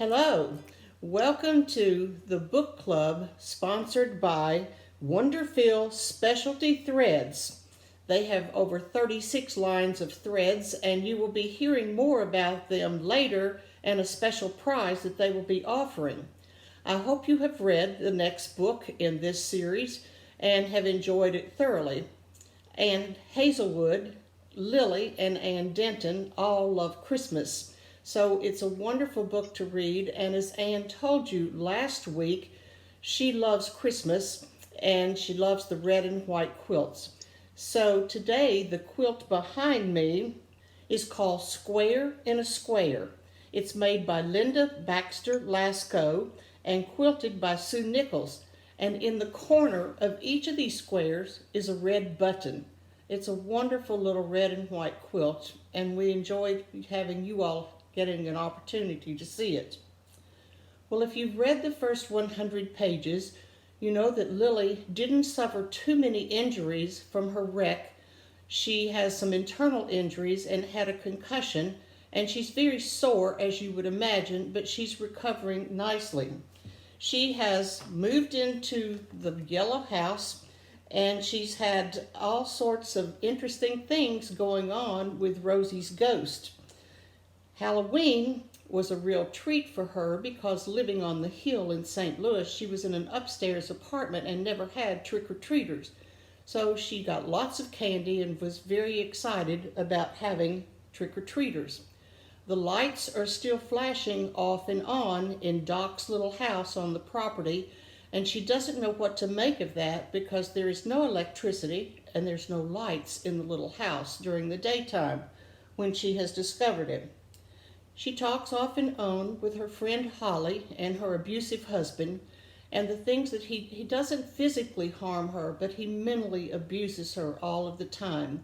Hello, welcome to the book club sponsored by Wonderful Specialty Threads. They have over 36 lines of threads, and you will be hearing more about them later and a special prize that they will be offering. I hope you have read the next book in this series and have enjoyed it thoroughly. Anne Hazelwood, Lily, and Ann Denton all love Christmas. So it's a wonderful book to read, and as Anne told you last week, she loves Christmas and she loves the red and white quilts. So today the quilt behind me is called Square in a Square. It's made by Linda Baxter Lasco and quilted by Sue Nichols. And in the corner of each of these squares is a red button. It's a wonderful little red and white quilt, and we enjoyed having you all getting an opportunity to see it. Well, if you've read the first 100 pages, you know that Lily didn't suffer too many injuries from her wreck. She has some internal injuries and had a concussion, and she's very sore, as you would imagine, but she's recovering nicely. She has moved into the yellow house, and she's had all sorts of interesting things going on with Rosie's ghost. Halloween was a real treat for her because living on the hill in St. Louis, she was in an upstairs apartment and never had trick-or-treaters. So she got lots of candy and was very excited about having trick-or-treaters. The lights are still flashing off and on in Doc's little house on the property, and she doesn't know what to make of that because there is no electricity and there's no lights in the little house during the daytime when she has discovered it. She talks off and on with her friend Holly and her abusive husband, and the things that he doesn't physically harm her, but he mentally abuses her all of the time.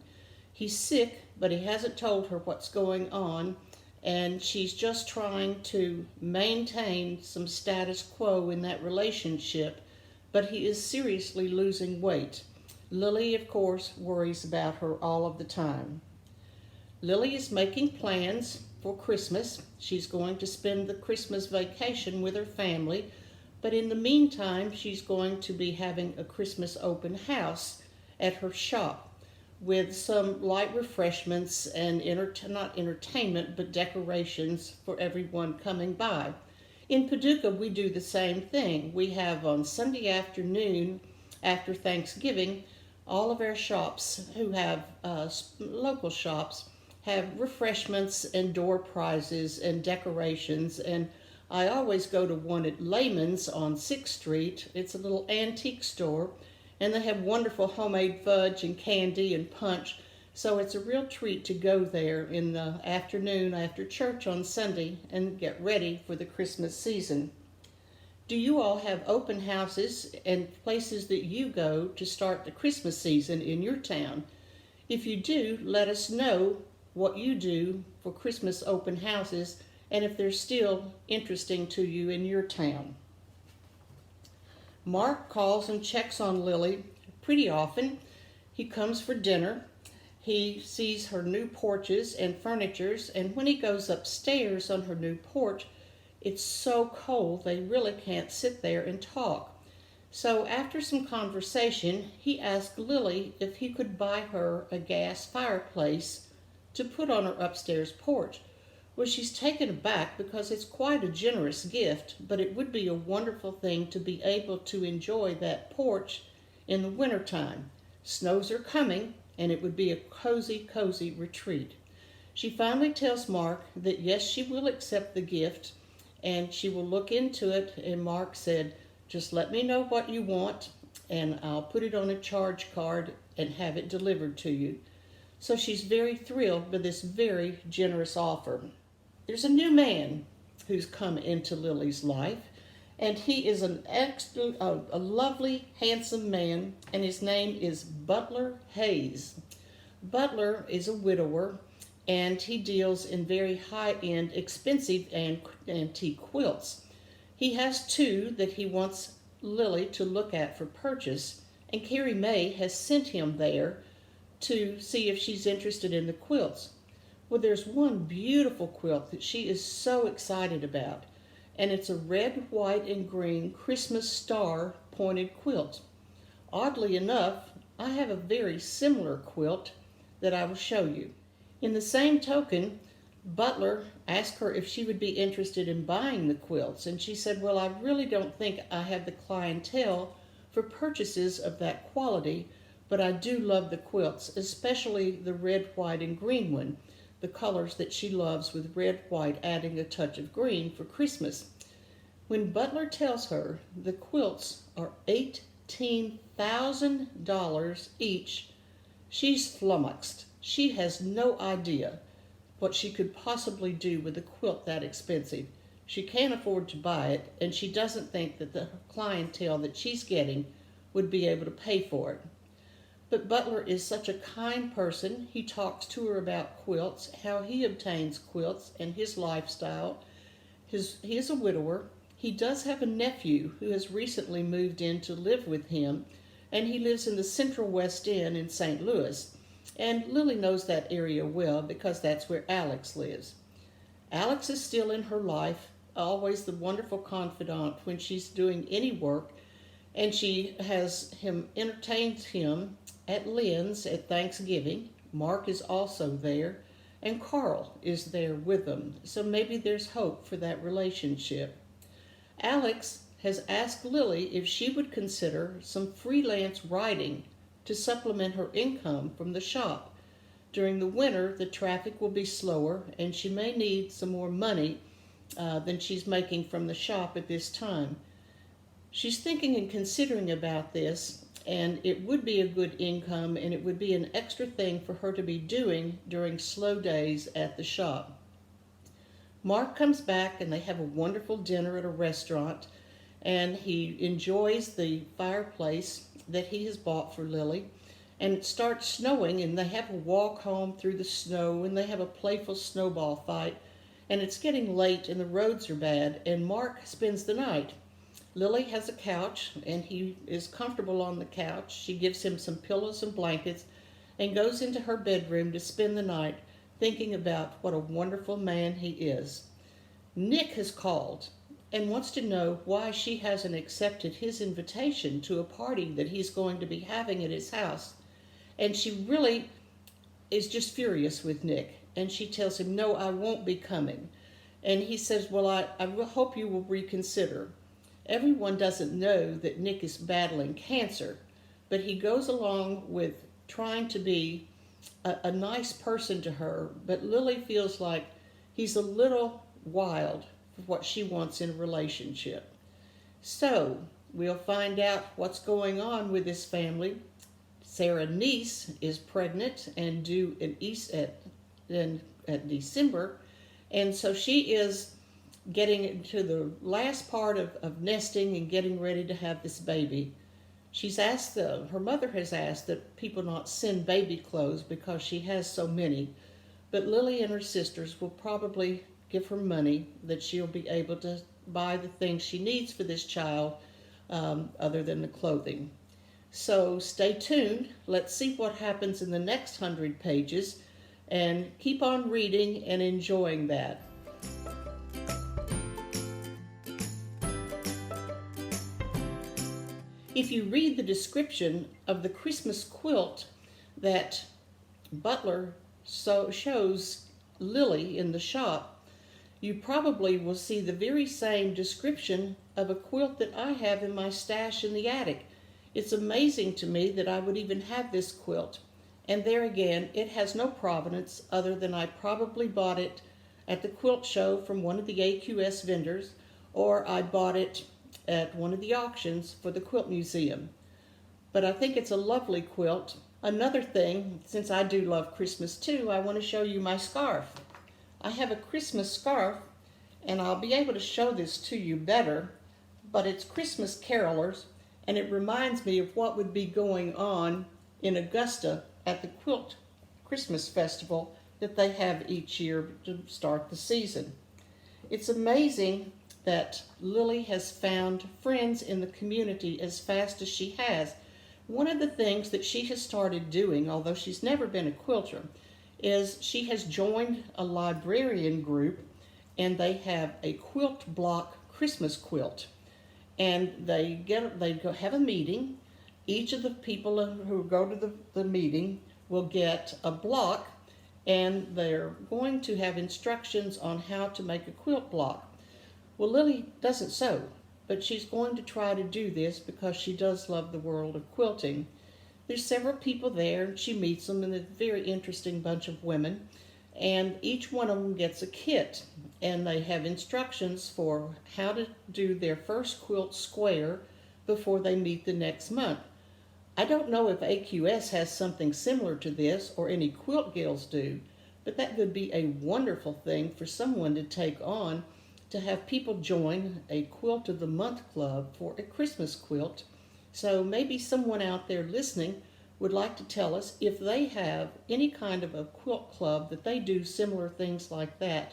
He's sick, but he hasn't told her what's going on, and she's just trying to maintain some status quo in that relationship, but he is seriously losing weight. Lily, of course, worries about her all of the time. Lily is making plans for Christmas. She's going to spend the Christmas vacation with her family, but in the meantime, she's going to be having a Christmas open house at her shop with some light refreshments and not entertainment, but decorations for everyone coming by. In Paducah, we do the same thing. We have on Sunday afternoon, after Thanksgiving, all of our shops who have local shops have refreshments and door prizes and decorations, and I always go to one at Lehman's on 6th Street. It's a little antique store, and they have wonderful homemade fudge and candy and punch, so it's a real treat to go there in the afternoon after church on Sunday and get ready for the Christmas season. Do you all have open houses and places that you go to start the Christmas season in your town? If you do, let us know what you do for Christmas open houses and if they're still interesting to you in your town. Mark calls and checks on Lily pretty often. He comes for dinner. He sees her new porches and furnitures, and when he goes upstairs on her new porch, it's so cold they really can't sit there and talk. So after some conversation, he asked Lily if he could buy her a gas fireplace to put on her upstairs porch. Well, she's taken aback because it's quite a generous gift, but it would be a wonderful thing to be able to enjoy that porch in the wintertime. Snows are coming, and it would be a cozy, cozy retreat. She finally tells Mark that yes, she will accept the gift, and she will look into it, and Mark said, just let me know what you want, and I'll put it on a charge card and have it delivered to you. So she's very thrilled with this very generous offer. There's a new man who's come into Lily's life, and he is a lovely, handsome man, and his name is Butler Hayes. Butler is a widower, and he deals in very high-end, expensive and antique quilts. He has two that he wants Lily to look at for purchase, and Carrie Mae has sent him there to see if she's interested in the quilts. Well, there's one beautiful quilt that she is so excited about, and it's a red, white, and green Christmas star pointed quilt. Oddly enough, I have a very similar quilt that I will show you. In the same token, Butler asked her if she would be interested in buying the quilts, and she said, well, I really don't think I have the clientele for purchases of that quality, but I do love the quilts, especially the red, white, and green one, the colors that she loves, with red, white, adding a touch of green for Christmas. When Butler tells her the quilts are $18,000 each, she's flummoxed. She has no idea what she could possibly do with a quilt that expensive. She can't afford to buy it, and she doesn't think that the clientele that she's getting would be able to pay for it. But Butler is such a kind person. He talks to her about quilts, how he obtains quilts, and his lifestyle. He is a widower. He does have a nephew who has recently moved in to live with him, and he lives in the Central West End in St. Louis. And Lily knows that area well because that's where Alex lives. Alex is still in her life, always the wonderful confidant when she's doing any work, and she has him entertained him at Lynn's at Thanksgiving. Mark is also there, and Carl is there with them, so maybe there's hope for that relationship. Alex has asked Lily if she would consider some freelance writing to supplement her income from the shop. During the winter, the traffic will be slower, and she may need some more money than she's making from the shop at this time. She's thinking and considering about this, and it would be a good income, and it would be an extra thing for her to be doing during slow days at the shop. Mark comes back, and they have a wonderful dinner at a restaurant, and he enjoys the fireplace that he has bought for Lily. And it starts snowing, and they have a walk home through the snow, and they have a playful snowball fight, and it's getting late and the roads are bad, and Mark spends the night. Lily has a couch, and he is comfortable on the couch. She gives him some pillows and blankets and goes into her bedroom to spend the night thinking about what a wonderful man he is. Nick has called and wants to know why she hasn't accepted his invitation to a party that he's going to be having at his house. And she really is just furious with Nick. And she tells him, no, I won't be coming. And he says, well, I will hope you will reconsider. Everyone doesn't know that Nick is battling cancer, but he goes along with trying to be a nice person to her. But Lily feels like he's a little wild for what she wants in a relationship. So we'll find out what's going on with this family. Sarah's niece is pregnant and due in at December, and so she is getting into the last part of nesting and getting ready to have this baby. She's asked her mother has asked that people not send baby clothes because she has so many, but Lily and her sisters will probably give her money that she'll be able to buy the things she needs for this child, other than the clothing. So stay tuned. Let's see what happens in the next 100 pages, and keep on reading and enjoying that. If you read the description of the Christmas quilt that Butler shows Lily in the shop, you probably will see the very same description of a quilt that I have in my stash in the attic. It's amazing to me that I would even have this quilt. And there again, it has no provenance other than I probably bought it at the quilt show from one of the AQS vendors, or I bought it at one of the auctions for the Quilt Museum. But I think it's a lovely quilt. Another thing, since I do love Christmas too, I want to show you my scarf. I have a Christmas scarf, and I'll be able to show this to you better, but it's Christmas carolers, and it reminds me of what would be going on in Augusta at the Quilt Christmas Festival that they have each year to start the season. It's amazing that Lily has found friends in the community as fast as she has. One of the things that she has started doing, although she's never been a quilter, is she has joined a librarian group, and they have a quilt block Christmas quilt. And they go have a meeting. Each of the people who go to the meeting will get a block, and they're going to have instructions on how to make a quilt block. Well, Lily doesn't sew, but she's going to try to do this because she does love the world of quilting. There's several people there, and she meets them, and a very interesting bunch of women. And each one of them gets a kit, and they have instructions for how to do their first quilt square before they meet the next month. I don't know if AQS has something similar to this or any quilt guilds do, but that would be a wonderful thing for someone to take on, to have people join a Quilt of the Month club for a Christmas quilt. So maybe someone out there listening would like to tell us if they have any kind of a quilt club that they do similar things like that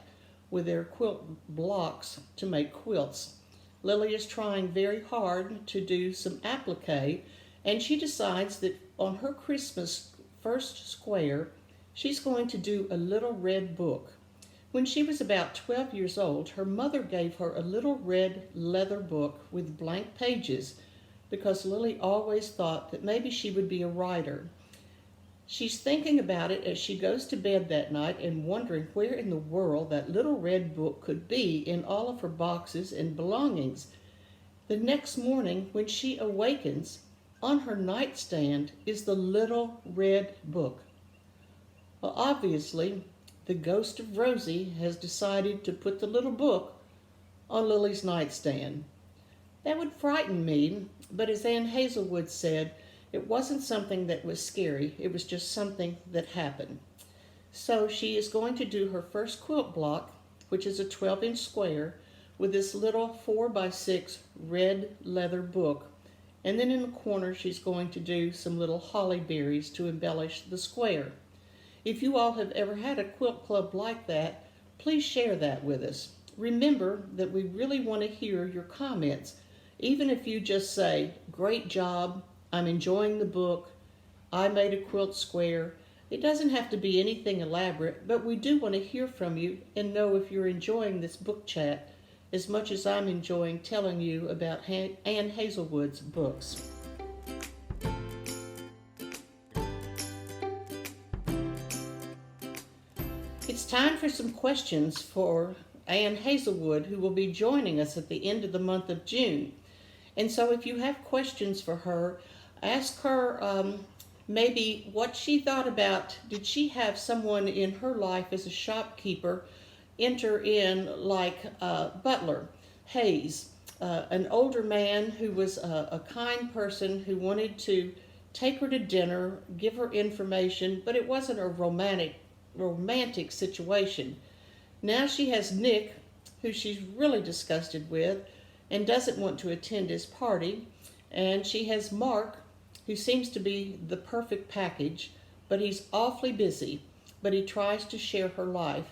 with their quilt blocks to make quilts. Lily is trying very hard to do some applique, and she decides that on her Christmas first square, she's going to do a little red book. When she was about 12 years old, her mother gave her a little red leather book with blank pages because Lily always thought that maybe she would be a writer. She's thinking about it as she goes to bed that night and wondering where in the world that little red book could be in all of her boxes and belongings. The next morning, when she awakens, on her nightstand is the little red book. Well, obviously, the ghost of Rosie has decided to put the little book on Lily's nightstand. That would frighten me, but as Anne Hazelwood said, it wasn't something that was scary, it was just something that happened. So she is going to do her first quilt block, which is a 12-inch square, with this little 4x6 red leather book. And then in the corner she's going to do some little holly berries to embellish the square. If you all have ever had a quilt club like that, please share that with us. Remember that we really want to hear your comments. Even if you just say, "Great job, I'm enjoying the book, I made a quilt square." It doesn't have to be anything elaborate, but we do want to hear from you and know if you're enjoying this book chat as much as I'm enjoying telling you about Anne Hazelwood's books. It's time for some questions for Anne Hazelwood, who will be joining us at the end of the month of June. And so if you have questions for her, ask her maybe what she thought about, did she have someone in her life as a shopkeeper enter in like Butler Hayes, an older man who was a kind person who wanted to take her to dinner, give her information, but it wasn't a romantic situation. Now she has Nick, who she's really disgusted with and doesn't want to attend his party, and she has Mark, who seems to be the perfect package, but he's awfully busy, but he tries to share her life.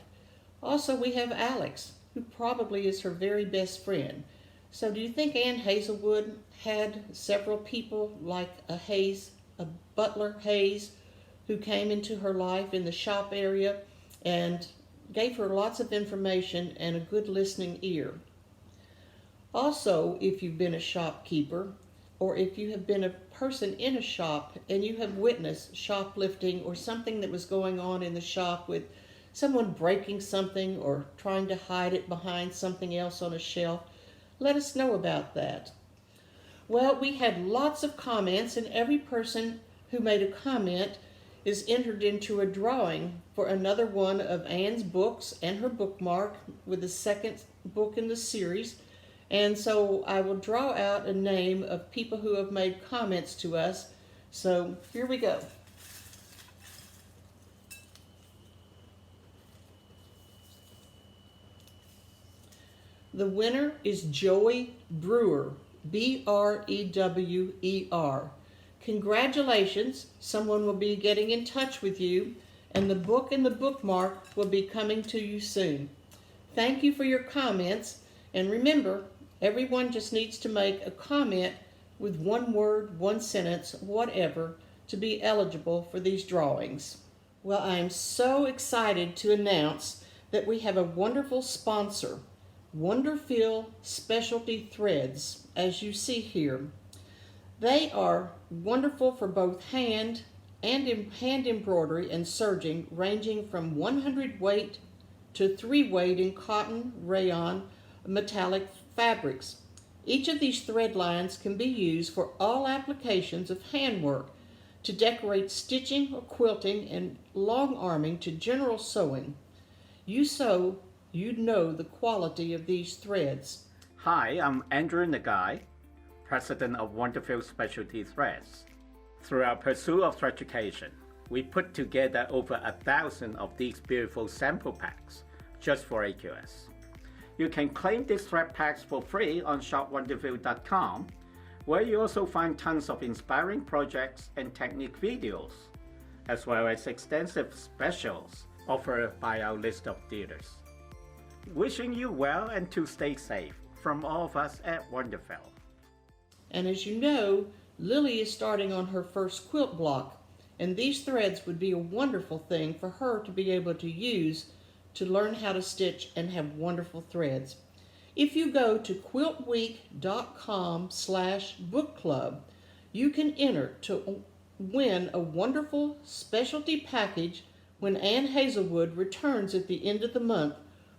Also, we have Alex, who probably is her very best friend. So do you think Anne Hazelwood had several people like a Butler Hayes, who came into her life in the shop area and gave her lots of information and a good listening ear? Also, if you've been a shopkeeper, or if you have been a person in a shop and you have witnessed shoplifting or something that was going on in the shop with someone breaking something or trying to hide it behind something else on a shelf, let us know about that. Well, we had lots of comments, and every person who made a comment is entered into a drawing for another one of Anne's books and her bookmark with the second book in the series. And so I will draw out a name of people who have made comments to us. So here we go. The winner is Joey Brewer, Brewer. Congratulations, someone will be getting in touch with you, and the book and the bookmark will be coming to you soon. Thank you for your comments, and remember, everyone just needs to make a comment with one word, one sentence, whatever, to be eligible for these drawings. Well, I am so excited to announce that we have a wonderful sponsor. Wonderful Specialty Threads, as you see here. They are wonderful for both hand embroidery and serging, ranging from 100 weight to 3 weight in cotton, rayon, metallic fabrics. Each of these thread lines can be used for all applications of handwork, to decorate stitching or quilting, and long arming to general sewing. You sew, you know the quality of these threads. Hi, I'm Andrew Nagai, President of Wonderful Specialty Threads. Through our pursuit of threaducation, we put together over 1,000 of these beautiful sample packs just for AQS. You can claim these thread packs for free on shopwonderful.com, where you also find tons of inspiring projects and technique videos, as well as extensive specials offered by our list of dealers. Wishing you well and to stay safe from all of us at Wonderful. And as you know, Lily is starting on her first quilt block, and these threads would be a wonderful thing for her to be able to use to learn how to stitch and have wonderful threads. If you go to quiltweek.com/book club, you can enter to win a wonderful specialty package. When Ann Hazelwood returns at the end of the month,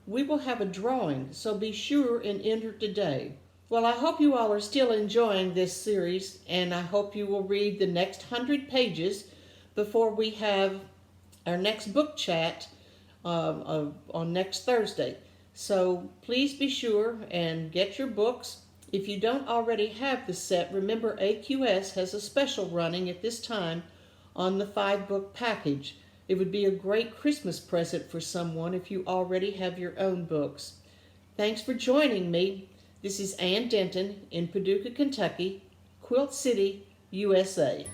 we will have a drawing, so be sure and enter today. Well, I hope you all are still enjoying this series, and I hope you will read the next 100 pages before we have our next book chat on next Thursday. So please be sure and get your books. If you don't already have the set, remember AQS has a special running at this time on the 5-book package. It would be a great Christmas present for someone if you already have your own books. Thanks for joining me. This is Ann Denton in Paducah, Kentucky, Quilt City, USA.